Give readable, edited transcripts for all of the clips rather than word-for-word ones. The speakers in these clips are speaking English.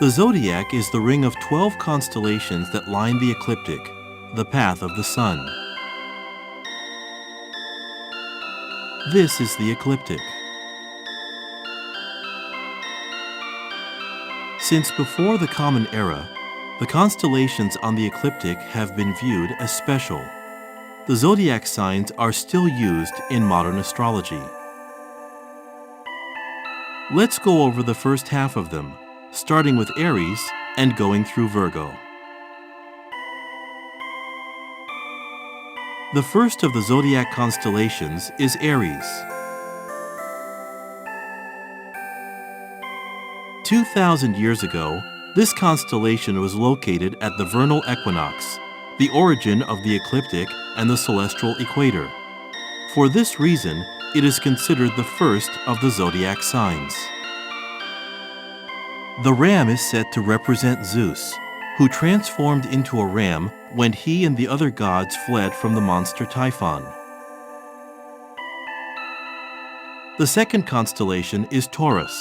The zodiac is the ring of 12 constellations that line the ecliptic, the path of the sun. This is the ecliptic. Since before the Common Era, the constellations on the ecliptic have been viewed as special. The zodiac signs are still used in modern astrology. Let's go over the first half of them, starting with Aries and going through Virgo. The first of the zodiac constellations is Aries. 2,000 years ago, this constellation was located at the vernal equinox, the origin of the ecliptic and the celestial equator. For this reason, it is considered the first of the zodiac signs. The ram is said to represent Zeus, who transformed into a ram when he and the other gods fled from the monster Typhon. The second constellation is Taurus.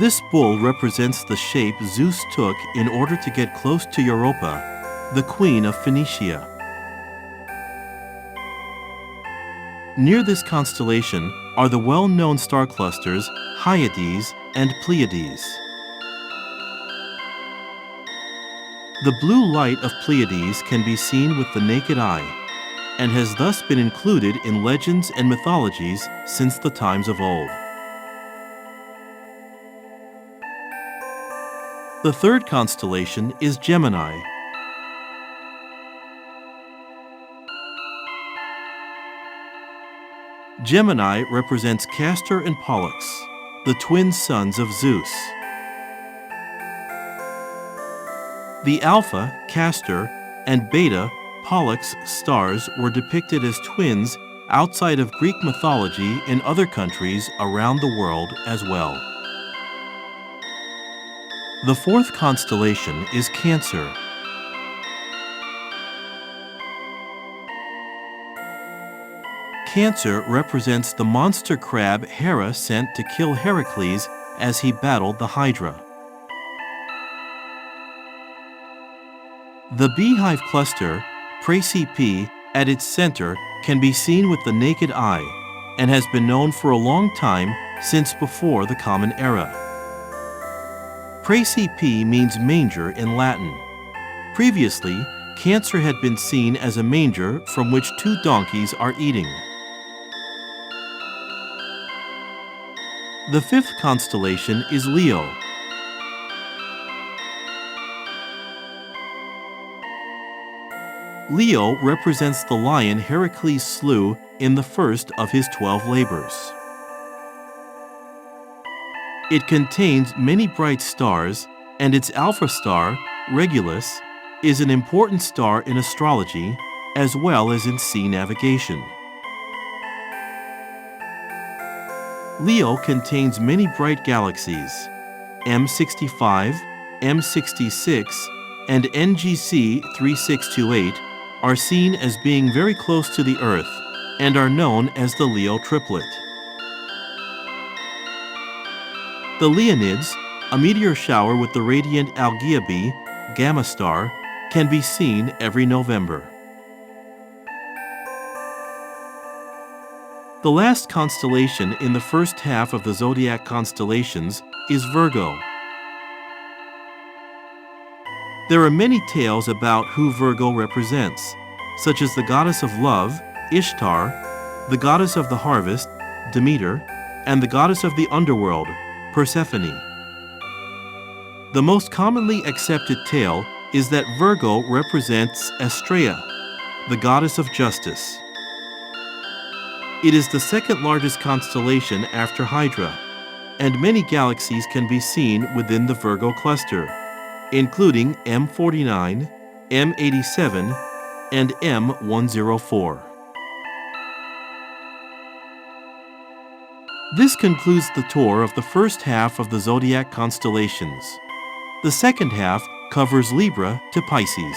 This bull represents the shape Zeus took in order to get close to Europa, the queen of Phoenicia. Near this constellation are the well-known star clusters Hyades and Pleiades. The blue light of Pleiades can be seen with the naked eye, and has thus been included in legends and mythologies since the times of old. The third constellation is Gemini. Gemini represents Castor and Pollux, the twin sons of Zeus. The Alpha, Castor, and Beta, Pollux stars were depicted as twins outside of Greek mythology in other countries around the world as well. The fourth constellation is Cancer. Cancer represents the monster crab Hera sent to kill Heracles as he battled the Hydra. The beehive cluster, Praecipe, at its center can be seen with the naked eye and has been known for a long time since before the Common Era. Praecipe means manger in Latin. Previously, Cancer had been seen as a manger from which two donkeys are eating. The fifth constellation is Leo. Leo represents the lion Heracles slew in the first of his 12 labors. It contains many bright stars, and its alpha star, Regulus, is an important star in astrology as well as in sea navigation. Leo contains many bright galaxies. M65, M66, and NGC 3628 are seen as being very close to the Earth and are known as the Leo triplet. The Leonids, a meteor shower with the radiant Algiope, Gamma star, can be seen every November. The last constellation in the first half of the zodiac constellations is Virgo. There are many tales about who Virgo represents, such as the goddess of love, Ishtar, the goddess of the harvest, Demeter, and the goddess of the underworld, Persephone. The most commonly accepted tale is that Virgo represents Astrea, the goddess of justice. It is the second largest constellation after Hydra, and many galaxies can be seen within the Virgo cluster, including M49, M87, and M104. This concludes the tour of the first half of the zodiac constellations. The second half covers Libra to Pisces.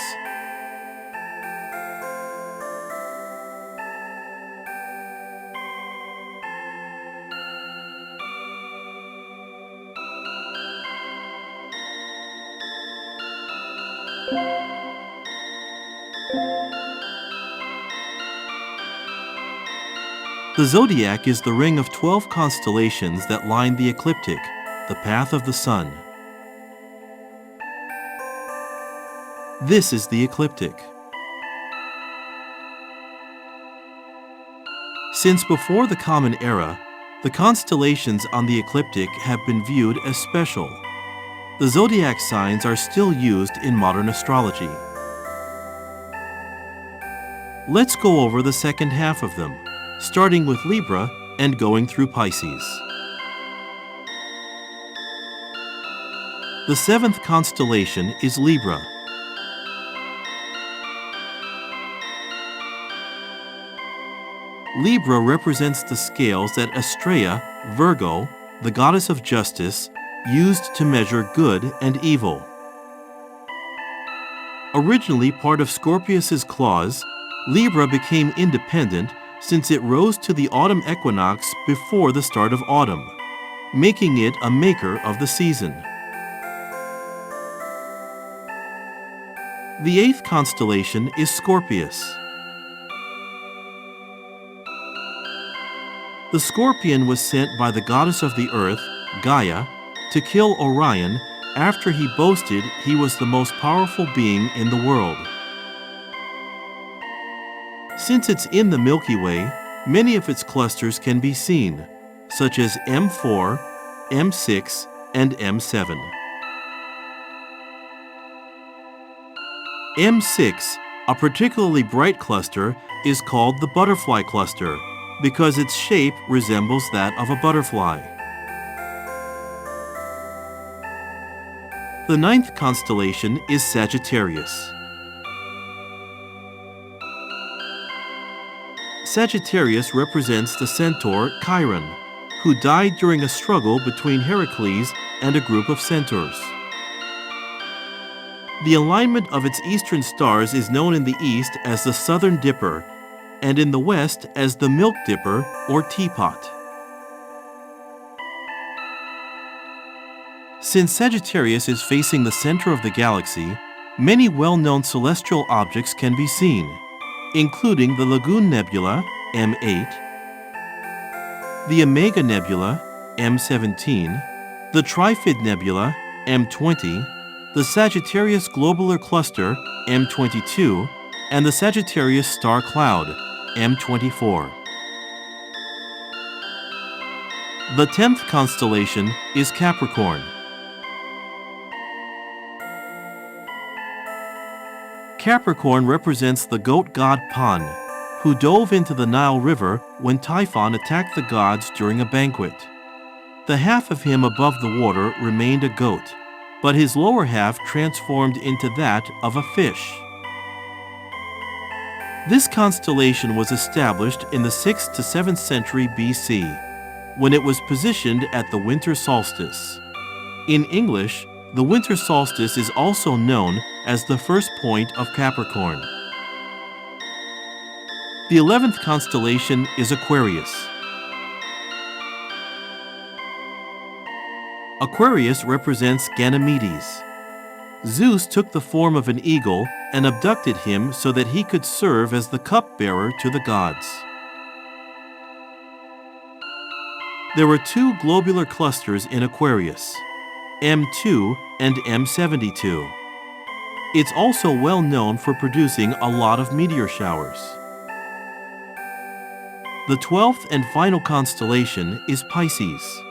The zodiac is the ring of 12 constellations that line the ecliptic, the path of the sun. This is the ecliptic. Since before the Common Era, the constellations on the ecliptic have been viewed as special. The zodiac signs are still used in modern astrology. Let's go over the second half of them, starting with Libra and going through Pisces. The seventh constellation is Libra. Libra represents the scales that Astrea, Virgo, the goddess of justice, used to measure good and evil. Originally part of Scorpius's claws, Libra became independent since it rose to the autumn equinox before the start of autumn, making it a maker of the season. The eighth constellation is Scorpius. The scorpion was sent by the goddess of the earth, Gaia, to kill Orion after he boasted he was the most powerful being in the world. Since it's in the Milky Way, many of its clusters can be seen, such as M4, M6, and M7. M6, a particularly bright cluster, is called the butterfly cluster because its shape resembles that of a butterfly. The ninth constellation is Sagittarius. Sagittarius represents the centaur Chiron, who died during a struggle between Heracles and a group of centaurs. The alignment of its eastern stars is known in the east as the Southern Dipper, and in the west as the Milk Dipper or Teapot. Since Sagittarius is facing the center of the galaxy, many well-known celestial objects can be seen, including the Lagoon Nebula, M8, the Omega Nebula, M17, the Trifid Nebula, M20, the Sagittarius Globular Cluster, M22, and the Sagittarius Star Cloud, M24. The 10th constellation is Capricorn. Capricorn represents the goat god Pan, who dove into the Nile River when Typhon attacked the gods during a banquet. The half of him above the water remained a goat, but his lower half transformed into that of a fish. This constellation was established in the 6th to 7th century BC, when it was positioned at the winter solstice. In English, the winter solstice is also known as the first point of Capricorn. The 11th constellation is Aquarius. Aquarius represents Ganymedes. Zeus took the form of an eagle and abducted him so that he could serve as the cupbearer to the gods. There were two globular clusters in Aquarius, M2 and M72. It's also well known for producing a lot of meteor showers. The 12th and final constellation is Pisces.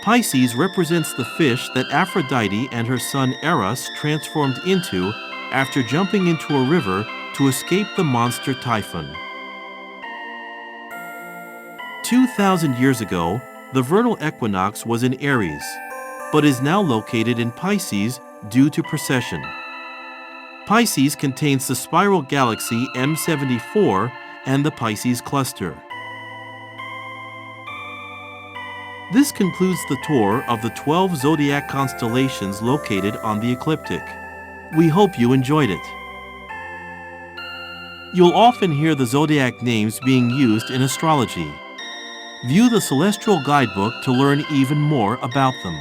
Pisces represents the fish that Aphrodite and her son Eros transformed into after jumping into a river to escape the monster Typhon. 2,000 years ago, the vernal equinox was in Aries, but is now located in Pisces due to precession. Pisces contains the spiral galaxy M74 and the Pisces cluster. This concludes the tour of the 12 zodiac constellations located on the ecliptic. We hope you enjoyed it. You'll often hear the zodiac names being used in astrology. View the Celestial Guidebook to learn even more about them.